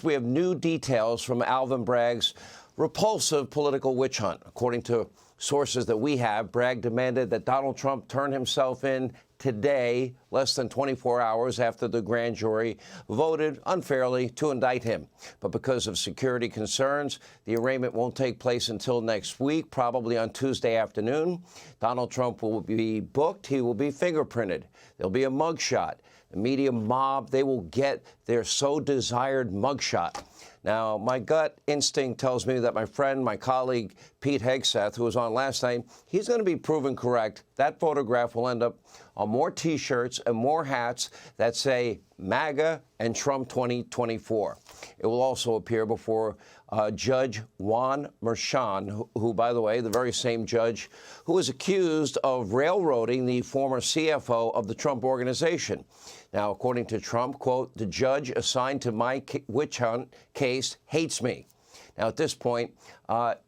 We have new details from Alvin Bragg's repulsive political witch hunt. According to sources that we have, Bragg demanded that Donald Trump turn himself in today, less than 24 hours after the grand jury voted unfairly to indict him. But because of security concerns, the arraignment won't take place until next week, probably on Tuesday afternoon. Donald Trump will be booked. He will be fingerprinted. There'll be a mugshot. The media mob, they will get their so-desired mugshot. Now, my gut instinct tells me that my friend, my colleague, Pete Hegseth, who was on last night, he's going to be proven correct. That photograph will end up on more T-shirts and more hats that say MAGA and Trump 2024. It will also appear before Judge Juan Merchan, who, by the way, the very same judge who was accused of railroading the former CFO of the Trump organization. Now, according to Trump, quote, "The judge assigned to my witch hunt case hates me." Now, at this point,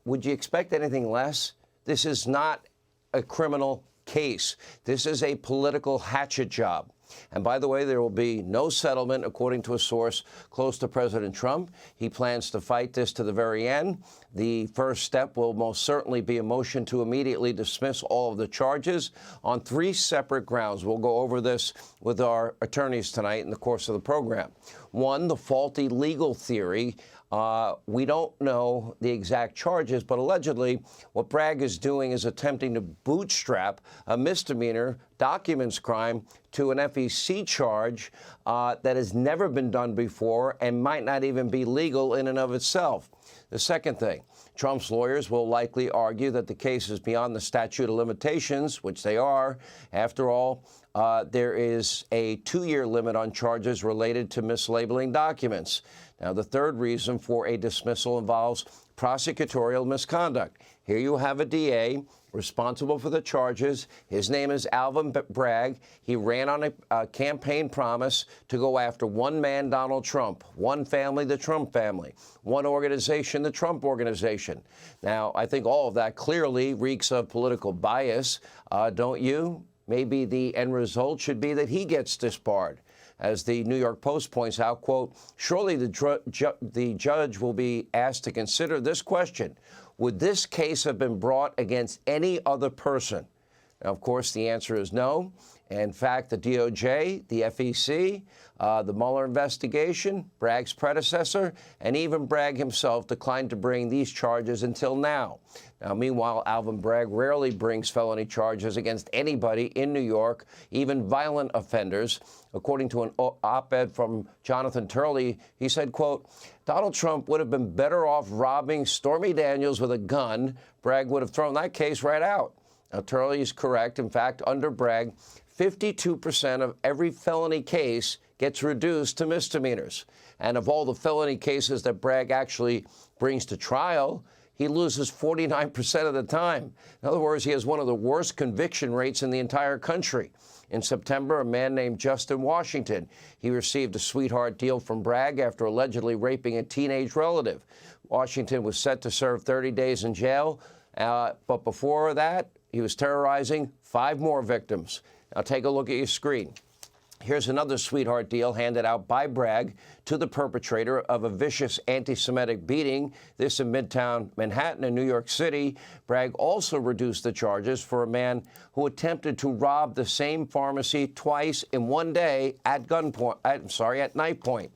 would you expect anything less? This is not a criminal case. This is a political hatchet job. And by the way, there will be no settlement, according to a source close to President Trump. He plans to fight this to the very end. The first step will most certainly be a motion to immediately dismiss all of the charges on 3 separate grounds. We'll go over this with our attorneys tonight in the course of the program. One, the faulty legal theory. We don't know the exact charges, but allegedly what Bragg is doing is attempting to bootstrap a misdemeanor documents crime to an FEC charge that has never been done before and might not even be legal in and of itself. The second thing, Trump's lawyers will likely argue that the case is beyond the statute of limitations, which they are. After all, there is a 2-year limit on charges related to mislabeling documents. Now, the third reason for a dismissal involves prosecutorial misconduct. Here you have a DA responsible for the charges. His name is Alvin Bragg. He ran on a campaign promise to go after one man, Donald Trump, one family, the Trump family, one organization, the Trump organization. Now, I think all of that clearly reeks of political bias, don't you? Maybe the end result should be that he gets disbarred. As the New York Post points out, quote, "Surely the judge will be asked to consider this question. Would this case have been brought against any other person?" Now, of course, the answer is no. In fact, the DOJ, the FEC, the Mueller investigation, Bragg's predecessor, and even Bragg himself declined to bring these charges until now. Now, meanwhile, Alvin Bragg rarely brings felony charges against anybody in New York, even violent offenders. According to an op-ed from Jonathan Turley, he said, quote, "Donald Trump would have been better off robbing Stormy Daniels with a gun. Bragg would have thrown that case right out." Now, Turley is correct. In fact, under Bragg, 52% of every felony case gets reduced to misdemeanors. And of all the felony cases that Bragg actually brings to trial, he loses 49% of the time. In other words, he has one of the worst conviction rates in the entire country. In September, a man named Justin Washington, he received a sweetheart deal from Bragg after allegedly raping a teenage relative. Washington was set to serve 30 days in jail, but before that, he was terrorizing 5 more victims. Now, take a look at your screen. Here's another sweetheart deal handed out by Bragg to the perpetrator of a vicious anti-Semitic beating, this in Midtown Manhattan in New York City. Bragg also reduced the charges for a man who attempted to rob the same pharmacy twice in one day at knife point.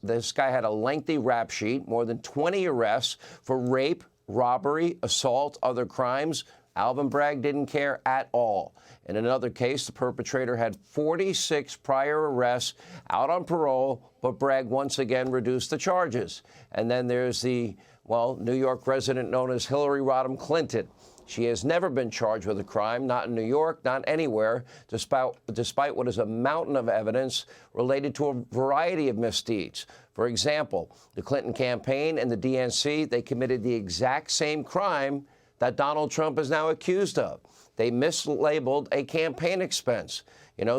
This guy had a lengthy rap sheet, more than 20 arrests for rape, robbery, assault, other crimes. Alvin Bragg didn't care at all. In another case, the perpetrator had 46 prior arrests, out on parole, but Bragg once again reduced the charges. And then there's the, New York resident known as Hillary Rodham Clinton. She has never been charged with a crime, not in New York, not anywhere, despite what is a mountain of evidence related to a variety of misdeeds. For example, the Clinton campaign and the DNC, they committed the exact same crime that Donald Trump is now accused of. They mislabeled a campaign expense.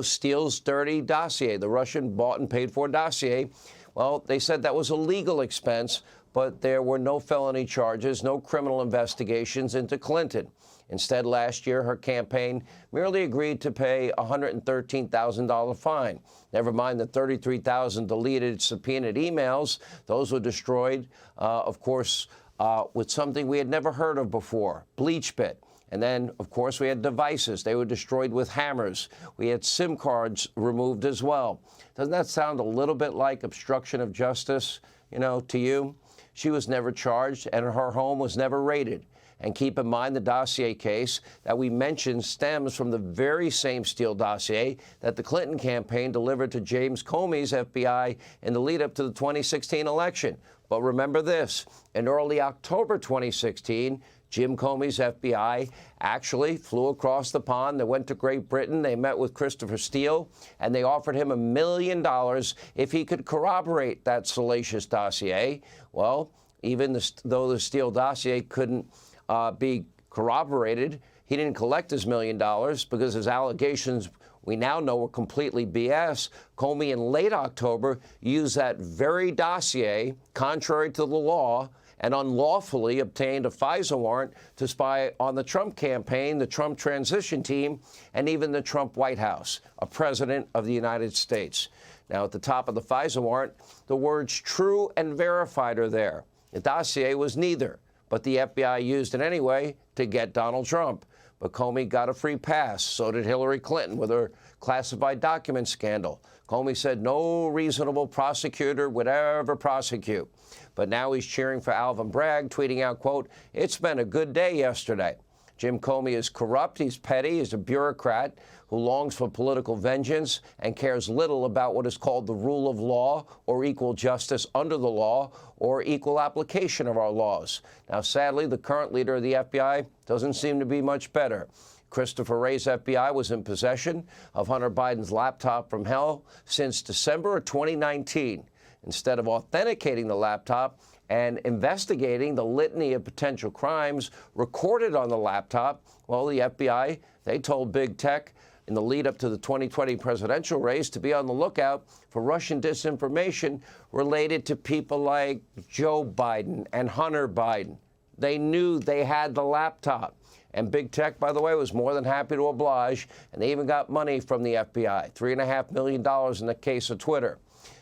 Steele's dirty dossier, the Russian bought and paid for dossier. Well, they said that was a legal expense, but there were no felony charges, no criminal investigations into Clinton. Instead, last year, her campaign merely agreed to pay a $113,000 fine. Never mind the 33,000 deleted subpoenaed emails. Those were destroyed, of course, with something we had never heard of before, BleachBit. And then, of course, we had devices. They were destroyed with hammers. We had SIM cards removed as well. Doesn't that sound a little bit like obstruction of justice, to you? She was never charged, and her home was never raided. And keep in mind the dossier case that we mentioned stems from the very same Steele dossier that the Clinton campaign delivered to James Comey's FBI in the lead-up to the 2016 election. But remember this, in early October 2016, Jim Comey's FBI actually flew across the pond. They went to Great Britain. They met with Christopher Steele, and they offered him $1 million if he could corroborate that salacious dossier. Well, even though the Steele dossier couldn't be corroborated, he didn't collect his $1 million because his allegations we now know were completely BS. Comey in late October used that very dossier, contrary to the law, and unlawfully obtained a FISA warrant to spy on the Trump campaign, the Trump transition team, and even the Trump White House, a president of the United States. Now, at the top of the FISA warrant, the words true and verified are there. The dossier was neither, but the FBI used it anyway to get Donald Trump. But Comey got a free pass. So did Hillary Clinton with her classified document scandal. Comey said no reasonable prosecutor would ever prosecute. But now he's cheering for Alvin Bragg, tweeting out, quote, "It's been a good day yesterday." Jim Comey is corrupt, he's petty, he's a bureaucrat who longs for political vengeance and cares little about what is called the rule of law or equal justice under the law or equal application of our laws. Now, sadly, the current leader of the FBI doesn't seem to be much better. Christopher Wray's FBI was in possession of Hunter Biden's laptop from hell since December of 2019. Instead of authenticating the laptop and investigating the litany of potential crimes recorded on the laptop, well, the FBI, they told big tech in the lead up to the 2020 presidential race to be on the lookout for Russian disinformation related to people like Joe Biden and Hunter Biden. They knew they had the laptop. And big tech, by the way, was more than happy to oblige, and they even got money from the FBI, $3.5 million in the case of Twitter.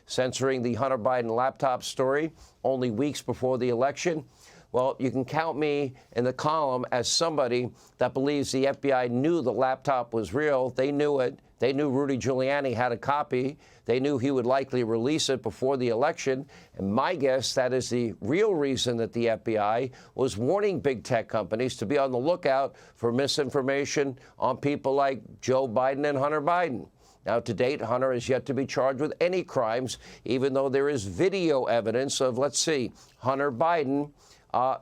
Censoring the Hunter Biden laptop story only weeks before the election. Well, you can count me in the column as somebody that believes the FBI knew the laptop was real. They knew it. They knew Rudy Giuliani had a copy. They knew he would likely release it before the election. And my guess, that is the real reason that the FBI was warning big tech companies to be on the lookout for misinformation on people like Joe Biden and Hunter Biden. Now, to date, Hunter is yet to be charged with any crimes, even though there is video evidence of, let's see, Hunter Biden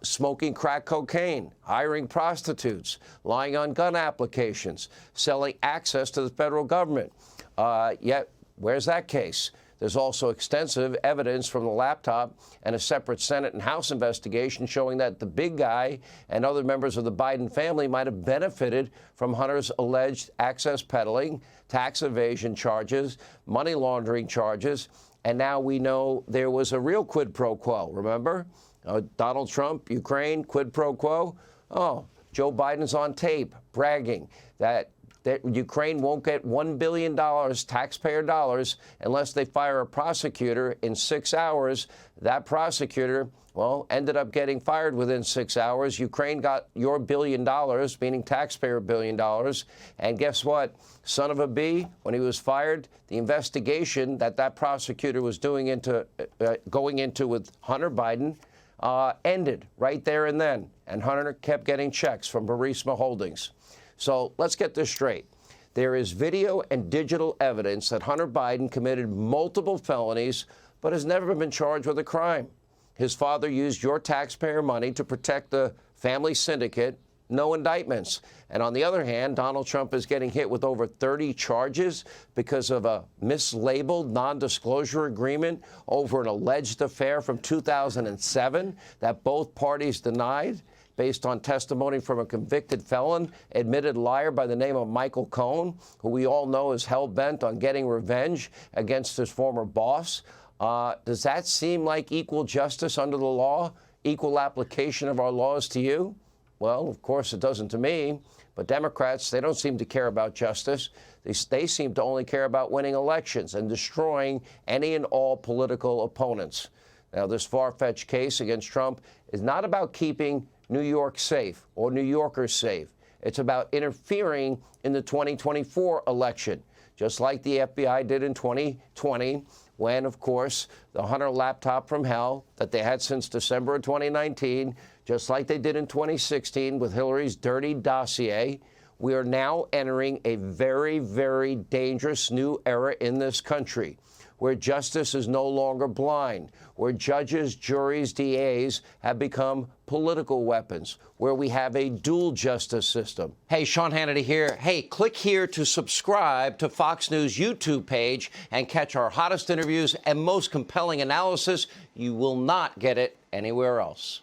smoking crack cocaine, hiring prostitutes, lying on gun applications, selling access to the federal government. Yet, where's that case? There's also extensive evidence from the laptop and a separate Senate and House investigation showing that the big guy and other members of the Biden family might have benefited from Hunter's alleged access peddling, tax evasion charges, money laundering charges, and now we know there was a real quid pro quo, remember? Donald Trump, Ukraine, quid pro quo. Oh, Joe Biden's on tape bragging that Ukraine won't get $1 billion taxpayer dollars unless they fire a prosecutor in 6 hours. That prosecutor, well, ended up getting fired within 6 hours. Ukraine got your $1 billion, meaning taxpayer $1 billion. And guess what? Son of a B, when he was fired, the investigation that prosecutor was going into with Hunter Biden ended right there and then. And Hunter kept getting checks from Burisma Holdings. So let's get this straight. There is video and digital evidence that Hunter Biden committed multiple felonies, but has never been charged with a crime. His father used your taxpayer money to protect the family syndicate, no indictments. And on the other hand, Donald Trump is getting hit with over 30 charges because of a mislabeled non-disclosure agreement over an alleged affair from 2007 that both parties denied, based on testimony from a convicted felon, admitted liar by the name of Michael Cohen, who we all know is hell-bent on getting revenge against his former boss. Does that seem like equal justice under the law, equal application of our laws to you? Well, of course it doesn't to me. But Democrats, they don't seem to care about justice. They seem to only care about winning elections and destroying any and all political opponents. Now, this far-fetched case against Trump is not about keeping New York safe or New Yorkers safe. It's about interfering in the 2024 election, just like the FBI did in 2020 when, of course, the Hunter laptop from hell that they had since December of 2019, just like they did in 2016 with Hillary's dirty dossier. We are now entering a very, very dangerous new era in this country, where justice is no longer blind, where judges, juries, DAs have become political weapons, where we have a dual justice system. Hey, Sean Hannity here. Hey, click here to subscribe to Fox News YouTube page and catch our hottest interviews and most compelling analysis. You will not get it anywhere else.